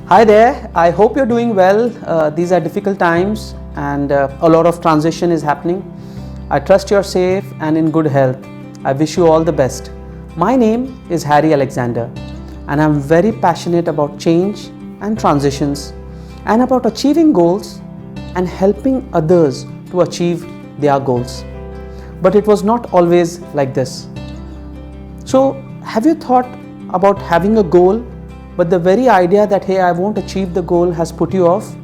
Hi there, I hope you're doing well. These are difficult times and a lot of transition is happening. I trust you're safe and in good health. I wish you all the best. My name is Harry Alexander and I'm very passionate about change and transitions and about achieving goals and helping others to achieve their goals. But it was not always like this. So, have you thought about having a goal, but the very idea that hey, I won't achieve the goal has put you off?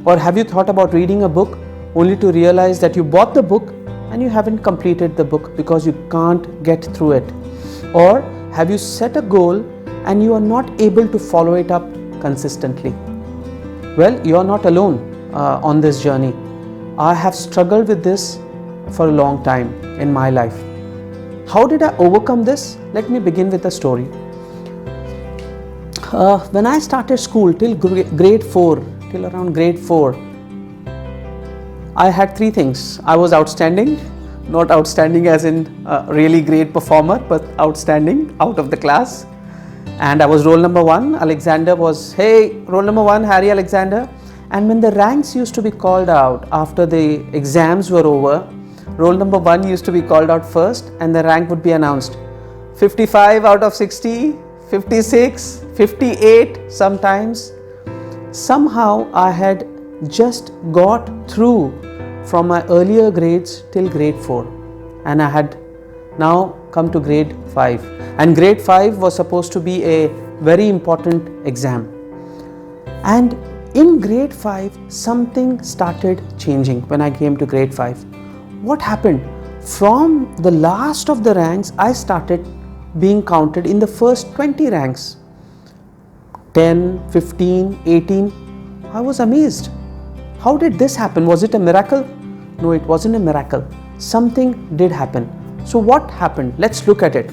Or have you thought about reading a book only to realize that you bought the book and you haven't completed the book because you can't get through it? Or have you set a goal and you are not able to follow it up consistently? Well, you are not alone on this journey. I have struggled with this for a long time in my life. How did I overcome this? Let me begin with a story. When I started school till grade 4, till around grade 4, I had three things. I was outstanding, not outstanding as in a really great performer, but outstanding, out of the class. And I was roll number 1. Alexander was, hey, roll number 1, Harry Alexander. And when the ranks used to be called out after the exams were over, roll number 1 used to be called out first and the rank would be announced. 55 out of 60, 56, 58 sometimes. Somehow I had just got through from my earlier grades till grade 4 and I had now come to grade 5, and grade 5 was supposed to be a very important exam. And in grade 5 something started changing when I came to grade 5. What happened? From the last of the ranks I started being counted in the first 20 ranks. 10, 15, 18. I was amazed. How did this happen? Was it a miracle? No, it wasn't a miracle. Something did happen. So what happened? Let's look at it.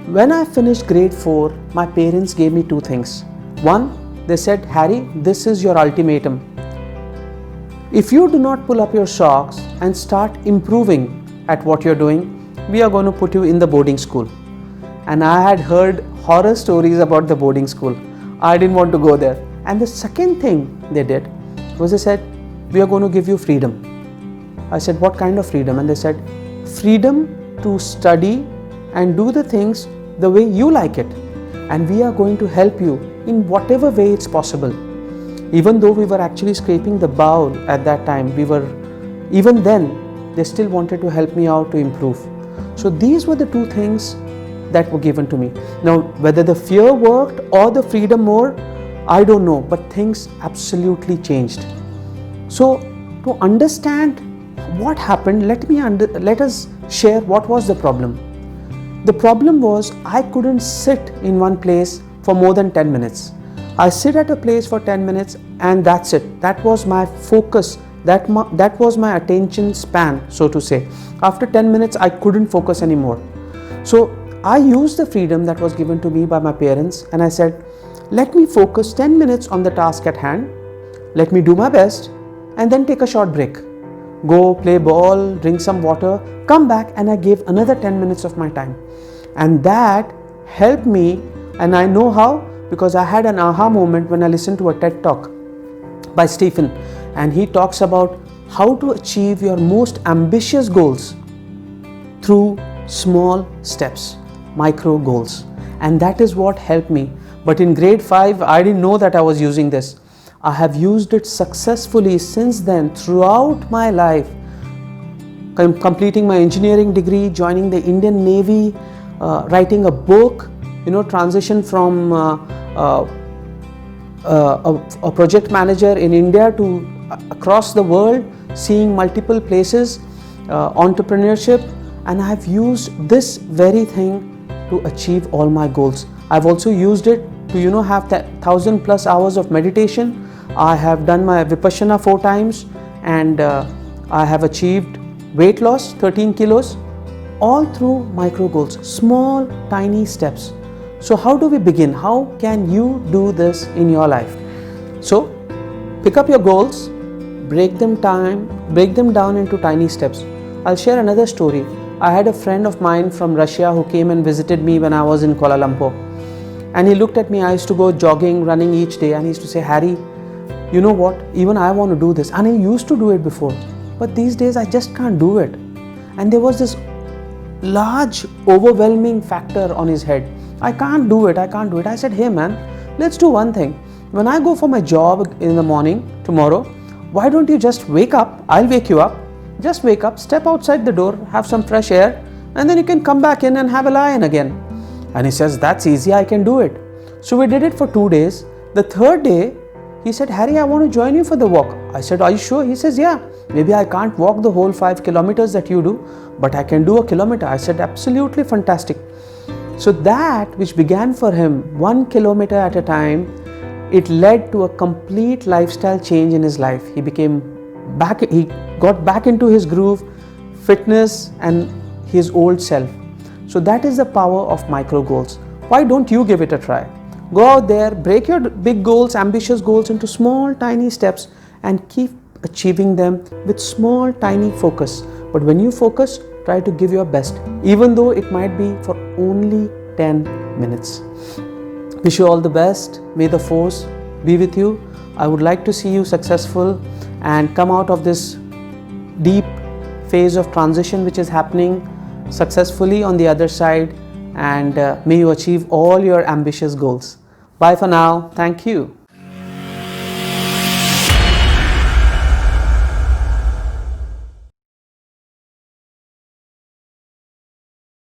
When I finished grade 4, my parents gave me two things. One, they said, Harry, this is your ultimatum. If you do not pull up your socks and start improving at what you're doing, we are going to put you in the boarding school. And I had heard horror stories about the boarding school. I didn't want to go there. And the second thing they did was they said, we are going to give you freedom. I said, what kind of freedom? And they said, freedom to study and do the things the way you like it. And we are going to help you in whatever way it's possible. Even though we were actually scraping the bowl at that time, even then, they still wanted to help me out to improve. So these were the two things that were given to me. Now, whether the fear worked or the freedom more, I don't know, but things absolutely changed. So, to understand what happened, let us share what was the problem. The problem was I couldn't sit in one place for more than 10 minutes. I sit at a place for 10 minutes and that's it. That was my focus. That was my attention span, so to say. After 10 minutes, I couldn't focus anymore. So I used the freedom that was given to me by my parents and I said, let me focus 10 minutes on the task at hand. Let me do my best and then take a short break. Go play ball, drink some water, come back, and I gave another 10 minutes of my time. And that helped me, and I know how, because I had an aha moment when I listened to a TED talk by Stephen, and he talks about how to achieve your most ambitious goals through small steps, micro goals. And that is what helped me. But in grade 5, I didn't know that I was using this. I have used it successfully since then throughout my life, completing my engineering degree, joining the Indian Navy, writing a book, transition from a project manager in India to across the world, seeing multiple places, entrepreneurship, and I have used this very thing to achieve all my goals. I've also used it to have 1,000+ hours of meditation. I have done my Vipassana 4 times and I have achieved weight loss 13 kilos, all through micro goals, small tiny steps. So how do we begin? How can you do this in your life? So pick up your goals, break them down into tiny steps. I'll share another story. I had a friend of mine from Russia who came and visited me when I was in Kuala Lumpur. And he looked at me. I used to go jogging, running each day, and he used to say, Harry, you know what, even I want to do this. And I used to do it before, but these days I just can't do it. And there was this large overwhelming factor on his head. I can't do it. I said, hey man, let's do one thing. When I go for my job in the morning tomorrow, why don't you just wake up? I'll wake you up. Just wake up, step outside the door, have some fresh air, and then you can come back in and have a lie-in again. And he says, that's easy, I can do it. So we did it for 2 days. The third day, he said, Harry, I want to join you for the walk. I said, are you sure? He says, yeah, maybe I can't walk the whole 5 kilometers that you do, but I can do a kilometer. I said, absolutely fantastic. So that which began for him 1 kilometer at a time, it led to a complete lifestyle change in his life. He got back into his groove, fitness and his old self. So that is the power of micro goals. Why don't you give it a try? Go out there, break your big goals, ambitious goals into small, tiny steps and keep achieving them with small, tiny focus. But when you focus, try to give your best, even though it might be for only 10 minutes. Wish you all the best. May the force be with you. I would like to see you successful and come out of this deep phase of transition which is happening successfully on the other side, and may you achieve all your ambitious goals. Bye for now. Thank you.